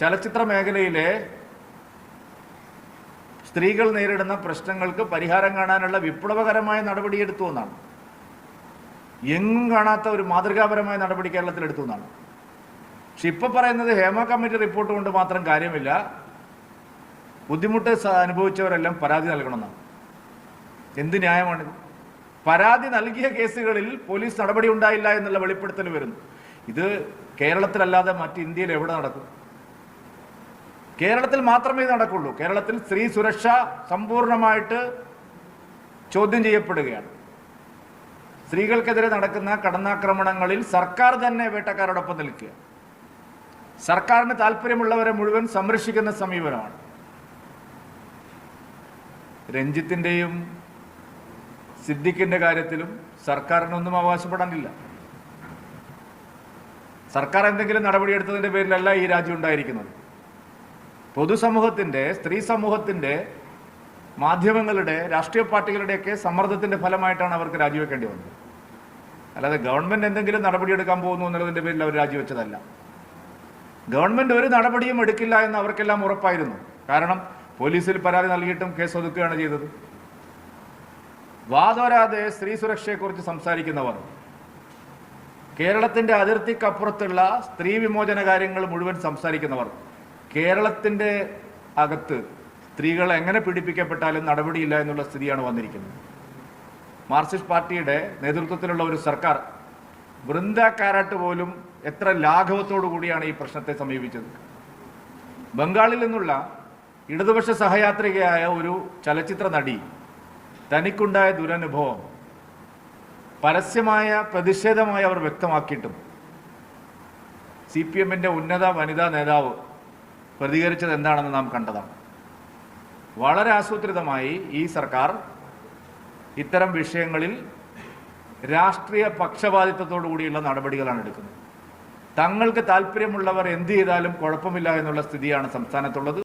ചലച്ചിത്ര മേഖലയിലെ സ്ത്രീകൾ നേരിടുന്ന പ്രശ്നങ്ങൾക്ക് പരിഹാരം കാണാനുള്ള വിപ്ലവകരമായ നടപടിയെടുത്തു എന്നാണ്. എങ്ങും കാണാത്ത ഒരു മാതൃകാപരമായ നടപടി കേരളത്തിൽ എടുത്തു എന്നാണ്. പക്ഷെ ഇപ്പോൾ പറയുന്നത് ഹേമ കമ്മിറ്റി റിപ്പോർട്ട് കൊണ്ട് മാത്രം കാര്യമില്ല, ബുദ്ധിമുട്ട് അനുഭവിച്ചവരെല്ലാം പരാതി നൽകണമെന്നാണ്. എന്ത് ന്യായമാണിത്? പരാതി നൽകിയ കേസുകളിൽ പോലീസ് നടപടി ഉണ്ടായില്ല എന്നുള്ള വെളിപ്പെടുത്തൽ വരുന്നു. ഇത് കേരളത്തിലല്ലാതെ മറ്റ് ഇന്ത്യയിൽ എവിടെ നടക്കും? കേരളത്തിൽ മാത്രമേ നടക്കുള്ളൂ. കേരളത്തിൽ സ്ത്രീ സുരക്ഷ സമ്പൂർണ്ണമായിട്ട് ചോദ്യം ചെയ്യപ്പെടുകയാണ്. സ്ത്രീകൾക്കെതിരെ നടക്കുന്ന കടന്നാക്രമണങ്ങളിൽ സർക്കാർ തന്നെ വേട്ടക്കാരോടൊപ്പം നിൽക്കുക. സർക്കാരിന് താല്പര്യമുള്ളവരെ മുഴുവൻ സംരക്ഷിക്കുന്ന സമീപനമാണ്. രഞ്ജിത്തിൻ്റെയും സിദ്ദിഖിൻ്റെ കാര്യത്തിലും സർക്കാരിനൊന്നും അവകാശപ്പെടാനില്ല. സർക്കാർ എന്തെങ്കിലും നടപടിയെടുത്തതിൻ്റെ പേരിലല്ല ഈ രാജ്യം ഉണ്ടായിരിക്കുന്നത്. പൊതുസമൂഹത്തിൻ്റെ, സ്ത്രീ സമൂഹത്തിൻ്റെ, മാധ്യമങ്ങളുടെ, രാഷ്ട്രീയ പാർട്ടികളുടെയൊക്കെ സമ്മർദ്ദത്തിൻ്റെ ഫലമായിട്ടാണ് അവർക്ക് രാജിവെക്കേണ്ടി വന്നത്. അല്ലാതെ ഗവൺമെൻറ് എന്തെങ്കിലും നടപടിയെടുക്കാൻ പോകുന്നു എന്നുള്ളതിൻ്റെ പേരിൽ അവർ രാജിവെച്ചതല്ല. ഗവൺമെൻറ് ഒരു നടപടിയും എടുക്കില്ല എന്ന് അവർക്കെല്ലാം ഉറപ്പായിരുന്നു. കാരണം പോലീസിൽ പരാതി നൽകിയിട്ടും കേസ് ഒതുക്കുകയാണ് ചെയ്തത്. വാതോരാതെ സ്ത്രീ സുരക്ഷയെക്കുറിച്ച് സംസാരിക്കുന്നവർ, കേരളത്തിൻ്റെ അതിർത്തിക്കപ്പുറത്തുള്ള സ്ത്രീ വിമോചന കാര്യങ്ങൾ മുഴുവൻ സംസാരിക്കുന്നവർ, കേരളത്തിൻ്റെ അകത്ത് സ്ത്രീകൾ എങ്ങനെ പീഡിപ്പിക്കപ്പെട്ടാലും നടപടിയില്ല എന്നുള്ള സ്ഥിതിയാണ് വന്നിരിക്കുന്നത്. മാർക്സിസ്റ്റ് പാർട്ടിയുടെ നേതൃത്വത്തിലുള്ള ഒരു സർക്കാർ, വൃന്ദ കാരാട്ട് പോലും എത്ര ലാഘവത്തോടു കൂടിയാണ് ഈ പ്രശ്നത്തെ സമീപിച്ചത്. ബംഗാളിൽ നിന്നുള്ള ഇടതുപക്ഷ സഹയാത്രികയായ ഒരു ചലച്ചിത്ര നടി തനിക്കുണ്ടായ ദുരനുഭവം പരസ്യമായ പ്രതിഷേധമായി അവർ വ്യക്തമാക്കിയിട്ടും CPM-ൻ്റെ ഉന്നത വനിതാ നേതാവ് പ്രതികരിച്ചത് എന്താണെന്ന് നാം കണ്ടതാണ്. വളരെ ആസൂത്രിതമായി ഈ സർക്കാർ ഇത്തരം വിഷയങ്ങളിൽ രാഷ്ട്രീയ പക്ഷപാതിത്വത്തോടു കൂടിയുള്ള നടപടികളാണ് എടുക്കുന്നത്. തങ്ങൾക്ക് താല്പര്യമുള്ളവർ എന്ത് ചെയ്താലും കുഴപ്പമില്ല എന്നുള്ള സ്ഥിതിയാണ് സംസ്ഥാനത്തുള്ളത്.